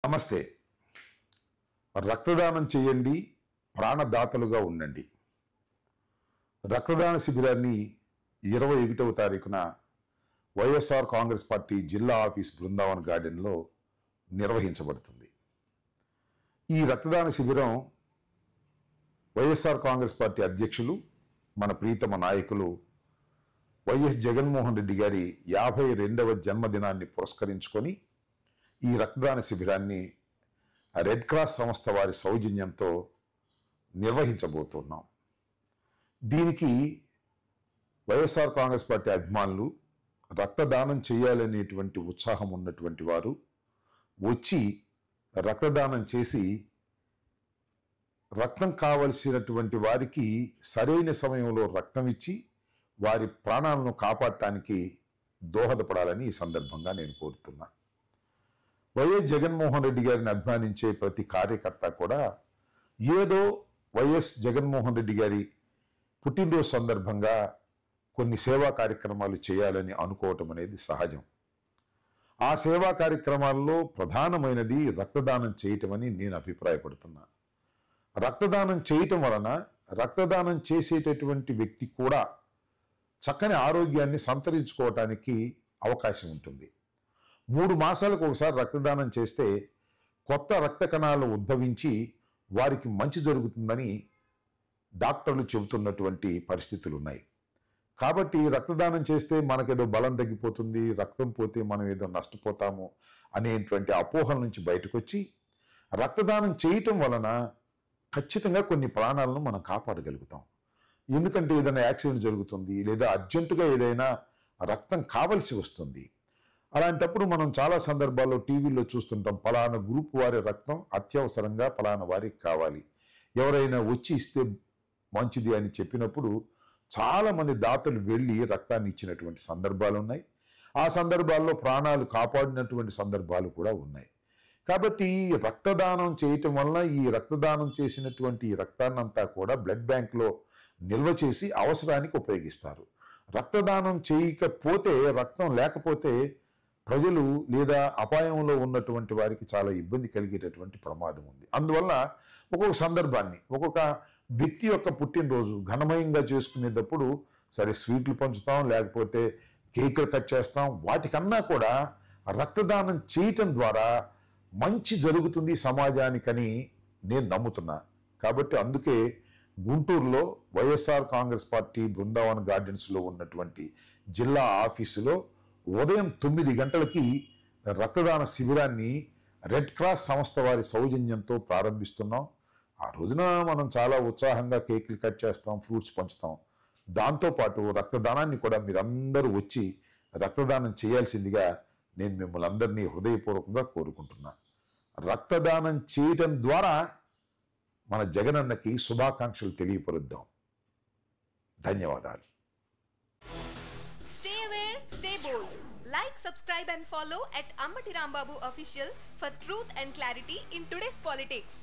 నమస్తే. రక్తదానం చేయండి, ప్రాణదాతలుగా ఉండండి. రక్తదాన శిబిరాన్ని 21వ తారీఖున వైఎస్ఆర్ కాంగ్రెస్ పార్టీ జిల్లా ఆఫీస్ బృందావన్ గార్డెన్లో నిర్వహించబడుతుంది. ఈ రక్తదాన శిబిరం వైఎస్ఆర్ కాంగ్రెస్ పార్టీ అధ్యక్షులు, మన ప్రీతమ నాయకులు వైఎస్ జగన్మోహన్ రెడ్డి గారి 52వ జన్మదినాన్ని పురస్కరించుకొని ఈ రక్తదాన శిబిరాన్ని రెడ్ క్రాస్ సంస్థ వారి సౌజన్యంతో నిర్వహించబోతున్నాం. దీనికి వైఎస్ఆర్ కాంగ్రెస్ పార్టీ అభిమానులు రక్తదానం చేయాలనేటువంటి ఉత్సాహం ఉన్నటువంటి వారు వచ్చి రక్తదానం చేసి రక్తం కావలసినటువంటి వారికి సరైన సమయంలో రక్తం ఇచ్చి వారి ప్రాణాలను కాపాడటానికి దోహదపడాలని ఈ సందర్భంగా నేను కోరుతున్నా. వైఎస్ జగన్మోహన్ రెడ్డి గారిని అభిమానించే ప్రతి కార్యకర్త కూడా ఏదో వైఎస్ జగన్మోహన్ రెడ్డి గారి పుట్టినరోజు సందర్భంగా కొన్ని సేవా కార్యక్రమాలు చేయాలని అనుకోవటం అనేది సహజం. ఆ సేవా కార్యక్రమాల్లో ప్రధానమైనది రక్తదానం చేయటమని నేను అభిప్రాయపడుతున్నా. రక్తదానం చేయటం వలన రక్తదానం చేసేటటువంటి వ్యక్తి కూడా చక్కని ఆరోగ్యాన్ని సంతరించుకోవటానికి అవకాశం ఉంటుంది. 3 మాసాలకు ఒకసారి రక్తదానం చేస్తే కొత్త రక్త కణాలు ఉద్భవించి వారికి మంచి జరుగుతుందని డాక్టర్లు చెబుతున్నటువంటి పరిస్థితులు ఉన్నాయి. కాబట్టి రక్తదానం చేస్తే మనకేదో బలం తగ్గిపోతుంది, రక్తం పోతే మనం ఏదో నష్టపోతాము అనేటువంటి అపోహల నుంచి బయటకు వచ్చి రక్తదానం చేయటం వలన ఖచ్చితంగా కొన్ని ప్రాణాలను మనం కాపాడగలుగుతాం. ఎందుకంటే ఏదైనా యాక్సిడెంట్ జరుగుతుంది, లేదా అర్జెంటుగా ఏదైనా రక్తం కావలసి వస్తుంది. అలాంటప్పుడు మనం చాలా సందర్భాల్లో టీవీలో చూస్తుంటాం, పలానా గ్రూప్ వారి రక్తం అత్యవసరంగా పలానా వారికి కావాలి, ఎవరైనా వచ్చి ఇస్తే మంచిది అని చెప్పినప్పుడు చాలామంది దాతలు వెళ్ళి రక్తాన్ని ఇచ్చినటువంటి సందర్భాలు ఉన్నాయి. ఆ సందర్భాల్లో ప్రాణాలు కాపాడినటువంటి సందర్భాలు కూడా ఉన్నాయి. కాబట్టి రక్తదానం చేయటం వలన ఈ రక్తదానం చేసినటువంటి రక్తాన్నంతా కూడా బ్లడ్ బ్యాంక్లో నిల్వ చేసి అవసరానికి ఉపయోగిస్తారు. రక్తదానం చేయకపోతే, రక్తం లేకపోతే ప్రజలు లేదా అపాయంలో ఉన్నటువంటి వారికి చాలా ఇబ్బంది కలిగేటటువంటి ప్రమాదం ఉంది. అందువల్ల ఒక్కొక్క సందర్భాన్ని, ఒక్కొక్క వ్యక్తి యొక్క పుట్టినరోజు ఘనమయంగా చేసుకునేటప్పుడు సరే స్వీట్లు పంచుతాం, లేకపోతే కేకులు కట్ చేస్తాం. వాటికన్నా కూడా రక్తదానం చేయటం ద్వారా మంచి జరుగుతుంది సమాజానికని నేను నమ్ముతున్నా. కాబట్టి అందుకే గుంటూరులో వైఎస్ఆర్ కాంగ్రెస్ పార్టీ బృందావన్ గార్డెన్స్లో ఉన్నటువంటి జిల్లా ఆఫీసులో ఉదయం 9 గంటలకి రక్తదాన శిబిరాన్ని రెడ్ క్రాస్ సంస్థ వారి సౌజన్యంతో ప్రారంభిస్తున్నాం. ఆ రోజున మనం చాలా ఉత్సాహంగా కేకులు కట్ చేస్తాం, ఫ్రూట్స్ పంచుతాం. దాంతోపాటు రక్తదానాన్ని కూడా మీరందరూ వచ్చి రక్తదానం చేయాల్సిందిగా నేను మిమ్మల్ని అందరినీ హృదయపూర్వకంగా కోరుకుంటున్నా. రక్తదానం చేయటం ద్వారా మన జగనన్నకి శుభాకాంక్షలు తెలియపరుద్దాం. ధన్యవాదాలు. Stay aware, stay bold. Like, subscribe and follow at Ammati Rambabu Official for truth and clarity in today's politics.